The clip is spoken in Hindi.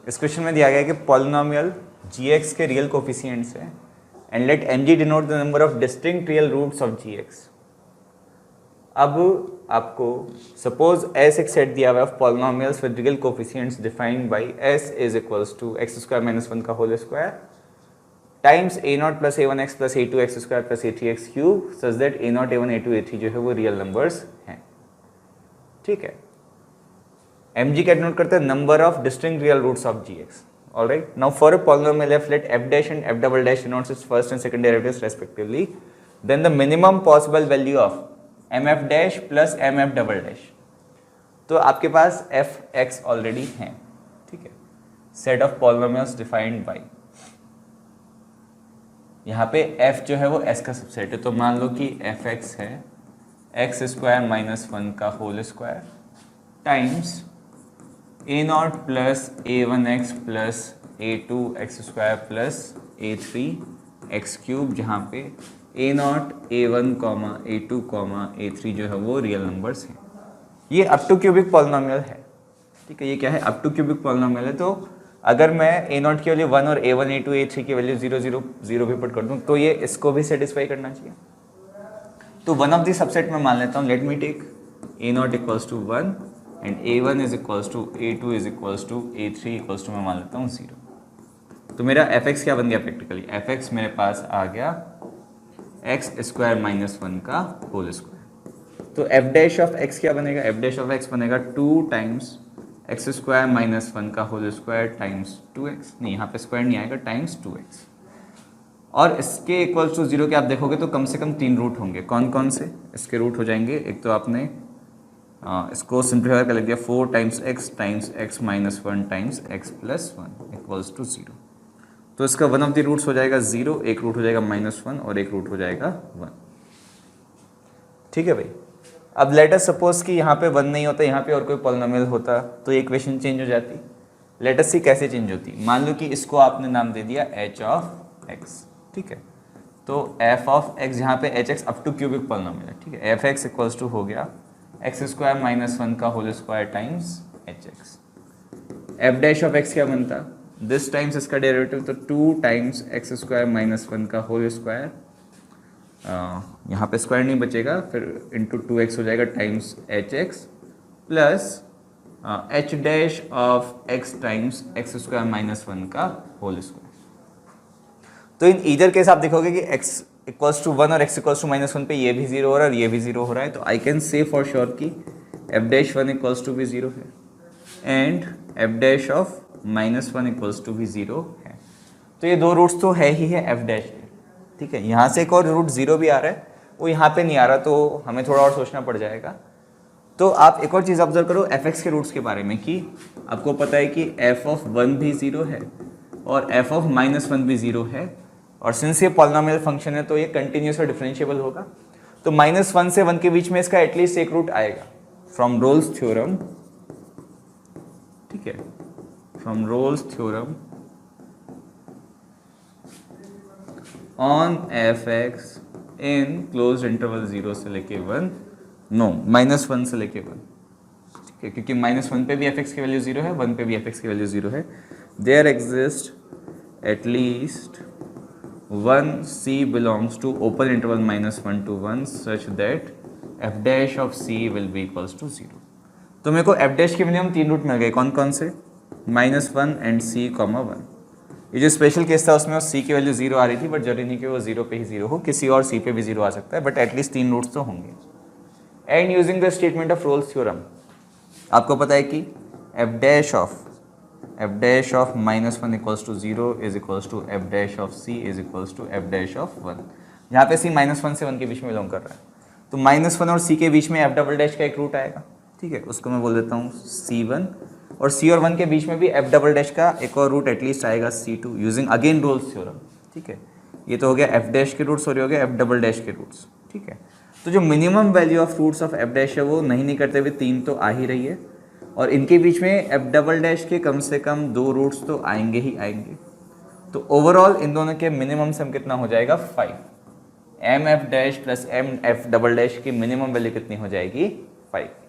इस क्वेश्चन में दिया गया है कि पॉलिनोमियल gx के रियल कोफिशिएंट्स हैं and let mg denote the number of distinct real roots of gx। अब आपको सपोज s एक सेट दिया हुआ है of polynomials with real coefficients defined by s is equals to x square minus 1 का whole square times a0 plus a1x plus a2x square plus a3x cube such that a0 a1 a2 a3 जो है वो रियल नंबर्स हैं। ठीक है, mg का डिनोट करते हैं number of distinct real roots of gx। Alright, now for a polynomial f let f dash and f double dash denotes its first and second derivatives respectively, then the minimum possible value of mf dash plus mf double dash। तो आपके पास fx ऑलरेडी है, ठीक है, set of polynomials defined by, यहाँ पे f जो है वो s का सबसेट है, तो मान लो कि fx है x स्क्वायर माइनस 1 का whole square times a0 plus a1x plus a2x square plus a3x cube, जहाँ पे a0 a1 a2 a3 जो है वो रियल नंबर्स हैं। ये अप टू क्यूबिक पॉलिनोमियल है, ठीक है, ये क्या है, अप टू क्यूबिक पॉलिनोमियल है। तो अगर मैं a0 की वैल्यू 1 और a1 a2 a3 की वैल्यू 0 0 0 भी पुट कर दूं तो ये इसको भी सेटिस्फाई करना चाहिए। तो वन ऑफ दी सबसेट में मान लेता हूँ, let me take a0 equals to 1 and a1 is equals to a2 is equals to a3 equals to मैं मान लेता हूँ 0। तो मेरा fx क्या बन गया प्रैक्टिकली, fx मेरे पास आ गया x स्क्वायर माइनस 1 का होल स्क्वायर। तो f डैश ऑफ x क्या बनेगा, f डैश ऑफ x बनेगा 2 टाइम्स x स्क्वायर माइनस 1 का होल स्क्वायर टाइम्स 2x, नहीं यहाँ पे स्क्वायर नहीं आएगा, टाइम्स 2x। और इसके इक्वल्स टू 0 के आप देखोगे तो कम से कम 3 रूट होंगे। कौन कौन से इसके रूट हो जाएंगे, एक तो आपने इसको सिंप्लीफाई कर दिया 4 times x minus 1 times x plus 1 equals to 0। तो इसका वन ऑफ द रूट्स हो जाएगा 0, एक रूट हो जाएगा -1 और एक रूट हो जाएगा 1। ठीक है भाई, अब लेट अस सपोज कि यहाँ पे 1 नहीं होता, यहाँ पे और कोई पॉलिनोमियल होता तो ये इक्वेशन चेंज हो जाती। लेट अस सी कैसे चेंज होती। मान लो कि इसको आपने नाम दे दिया h ऑफ x, ठीक है, तो f ऑफ x, यहाँ पे hx up to cubic polynomial है, ठीक है, fx इक्वल्स टू हो गया x स्क्वायर माइनस 1 का whole square times hx। f dash of x क्या बनता, दिस टाइम्स इसका डेरिवेटिव, तो 2 टाइम्स x स्क्वायर माइनस 1 का होल स्क्वायर, यहाँ पे स्क्वायर नहीं बचेगा, फिर इंटू 2x हो जाएगा times hx plus h dash of x times x square minus 1 का होल स्क्वायर। तो इन ईदर केस आप देखोगे कि x इक्वल्स टू 1 और x इक्वल्स टू -1 पे ये भी 0 हो रहा है और ये भी 0 हो रहा है। तो I can say for sure कि f डैश 1 इक्वल्स टू भी 0 है and f dash of -1 equals to भी 0 है। तो ये दो रूट्स तो है ही है f डैश के, ठीक है। यहाँ से एक और रूट 0 भी आ रहा है, वो यहाँ पे नहीं आ रहा, तो हमें थोड़ा और सोचना पड़ जाएगा। तो आप एक और चीज़ ऑब्जर्व करो fx के रूट्स के बारे में, कि आपको पता है कि f ऑफ 1 भी 0 है और f ऑफ -1 भी 0 है, और सिंस ये पॉलिनोमियल फंक्शन है तो ये कंटिन्यूस और डिफरेंशिएबल होगा। तो -1 से 1 के बीच में इसका एटलीस्ट एक रूट आएगा फ्रॉम रोल्स थ्योरम, ठीक है, from Rolle's theorem on fx in closed interval 0 से लेके 1, नो -1 से लेके 1, ठीक है, क्योंकि -1 पे भी fx की वैल्यू 0 है, 1 पे भी fx की वैल्यू 0 है। There exist at least 1 c belongs to open interval -1 to 1 such that f dash of c will be equals to 0। तो मेरे को f dash के मिनिमम 3 रूट मिल गए, कौन कौन से, -1 एंड c, 1। ये जो स्पेशल केस था उसमें c की वैल्यू 0 आ रही थी, बट जरूरी नहीं कि वो 0 पे ही 0 हो, किसी और c पे भी 0 आ सकता है, बट एटलीस्ट 3 रूट्स तो होंगे। And using the statement of Rolle's theorem, आपको पता है कि f dash of -1 equals to 0 is equals to f dash of c is equals to f dash of 1। यहाँ पे c -1 से 1 के बीच में बिलोंग कर रहा है, तो -1 और c के बीच में f डबल डैश का एक रूट आएगा, ठीक है, उसको मैं बोल देता हूँ c1, और c और 1 के बीच में भी f डबल डैश का एक और रूट एटलीस्ट आएगा c2 using again Rolle's theorem, ठीक है। ये तो हो गया f डैश के रूट्स और ये हो गया f डबल डैश के रूट्स, ठीक है। तो जो minimum value of roots of f dash है वो नहीं करते हुए 3 तो आ ही रही है, और इनके बीच में f डबल डैश के कम से कम 2 रूट्स तो आएंगे ही आएंगे। तो ओवरऑल इन दोनों के मिनिमम सम कितना हो जाएगा, 5। mf dash plus mf double dash की मिनिमम वैल्यू कितनी हो जाएगी, 5।